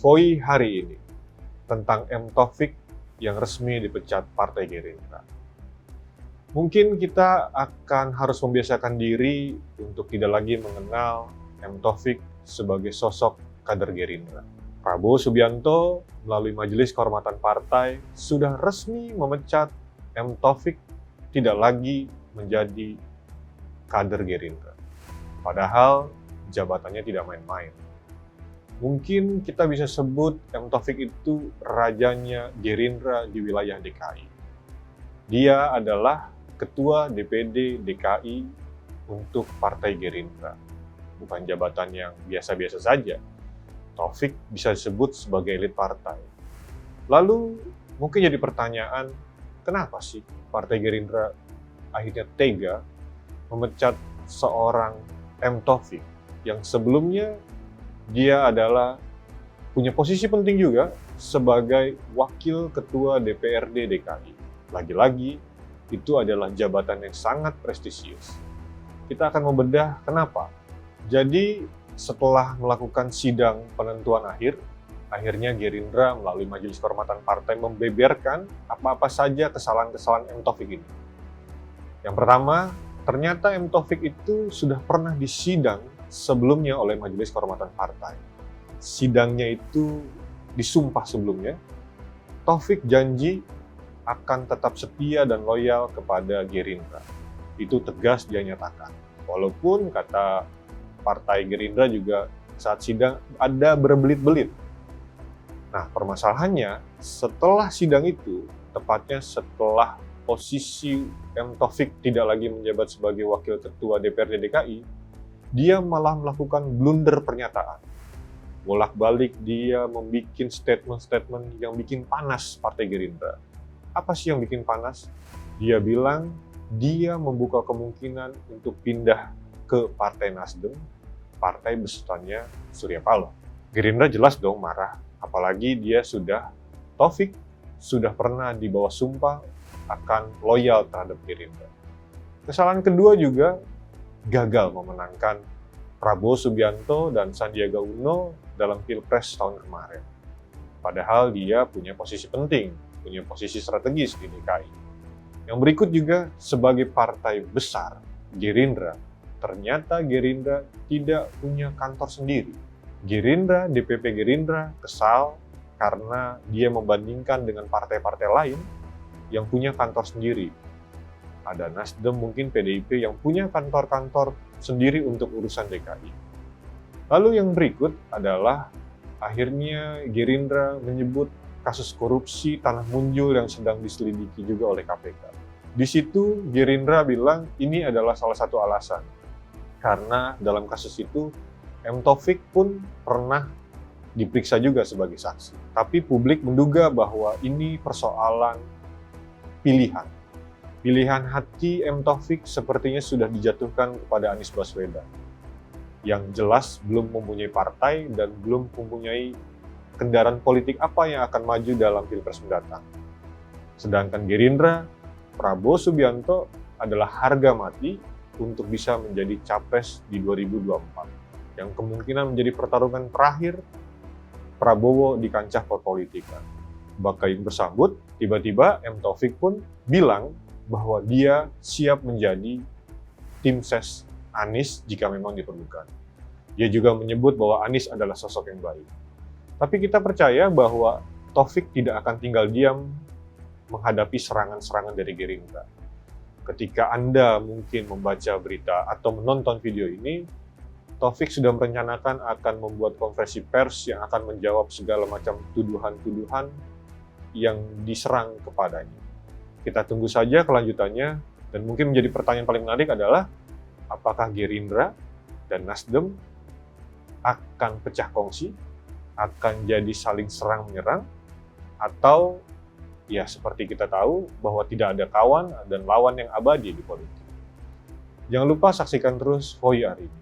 Voi hari ini tentang M. Taufik yang resmi dipecat Partai Gerindra. Mungkin kita akan harus membiasakan diri untuk tidak lagi mengenal M. Taufik sebagai sosok kader Gerindra. Prabowo Subianto melalui Majelis Kehormatan Partai sudah resmi memecat M. Taufik tidak lagi menjadi kader Gerindra. Padahal jabatannya tidak main-main. Mungkin kita bisa sebut M. Taufik itu rajanya Gerindra di wilayah DKI. Dia adalah Ketua DPD DKI untuk Partai Gerindra. Bukan jabatan yang biasa-biasa saja. Taufik bisa disebut sebagai elit partai. Lalu mungkin jadi pertanyaan, kenapa sih Partai Gerindra akhirnya tega memecat seorang M. Taufik yang sebelumnya dia adalah punya posisi penting juga sebagai Wakil Ketua DPRD DKI. Lagi-lagi, itu adalah jabatan yang sangat prestisius. Kita akan membedah kenapa. Jadi, setelah melakukan sidang penentuan akhirnya Gerindra melalui Majelis Kehormatan Partai membeberkan apa-apa saja kesalahan-kesalahan M. Taufik ini. Yang pertama, ternyata M. Taufik itu sudah pernah disidang sebelumnya oleh Majelis Kehormatan Partai. Sidangnya itu disumpah sebelumnya. Taufik janji akan tetap setia dan loyal kepada Gerindra. Itu tegas dia nyatakan. Walaupun kata Partai Gerindra juga saat sidang ada berbelit-belit. Nah, permasalahannya setelah sidang itu, tepatnya setelah posisi M. Taufik tidak lagi menjabat sebagai Wakil Ketua DPRD DKI, dia malah melakukan blunder pernyataan. Bolak-balik dia membuat statement-statement yang bikin panas Partai Gerindra. Apa sih yang bikin panas? Dia bilang dia membuka kemungkinan untuk pindah ke Partai Nasdem, partai besutannya Surya Paloh. Gerindra jelas dong marah, apalagi Taufik sudah pernah di bawah sumpah akan loyal terhadap Gerindra. Kesalahan kedua juga gagal memenangkan Prabowo Subianto dan Sandiaga Uno dalam Pilpres tahun kemarin. Padahal dia punya posisi penting, punya posisi strategis di DKI. Yang berikut juga sebagai partai besar, Gerindra, ternyata Gerindra tidak punya kantor sendiri. Gerindra, DPP Gerindra kesal karena dia membandingkan dengan partai-partai lain yang punya kantor sendiri. Ada Nasdem, mungkin PDIP yang punya kantor-kantor sendiri untuk urusan DKI. Lalu yang berikut adalah akhirnya Gerindra menyebut kasus korupsi Tanah Munjul yang sedang diselidiki juga oleh KPK. Di situ Gerindra bilang ini adalah salah satu alasan. Karena dalam kasus itu M. Taufik pun pernah diperiksa juga sebagai saksi. Tapi publik menduga bahwa ini persoalan pilihan. Pilihan hati M. Taufik sepertinya sudah dijatuhkan kepada Anies Baswedan, yang jelas belum mempunyai partai dan belum mempunyai kendaraan politik apa yang akan maju dalam Pilpres mendatang. Sedangkan Gerindra, Prabowo Subianto adalah harga mati untuk bisa menjadi capres di 2024, yang kemungkinan menjadi pertarungan terakhir Prabowo di kancah perpolitikan. Bahkan bersambut, tiba-tiba M. Taufik pun bilang bahwa dia siap menjadi tim ses Anies jika memang diperlukan. Dia juga menyebut bahwa Anies adalah sosok yang baik. Tapi kita percaya bahwa Taufik tidak akan tinggal diam menghadapi serangan-serangan dari Gerindra. Ketika Anda mungkin membaca berita atau menonton video ini, Taufik sudah merencanakan akan membuat konferensi pers yang akan menjawab segala macam tuduhan-tuduhan yang diserang kepadanya. Kita tunggu saja kelanjutannya, dan mungkin menjadi pertanyaan paling menarik adalah apakah Gerindra dan Nasdem akan pecah kongsi, akan jadi saling serang-menyerang, atau ya seperti kita tahu bahwa tidak ada kawan dan lawan yang abadi di politik. Jangan lupa saksikan terus Voi hari ini.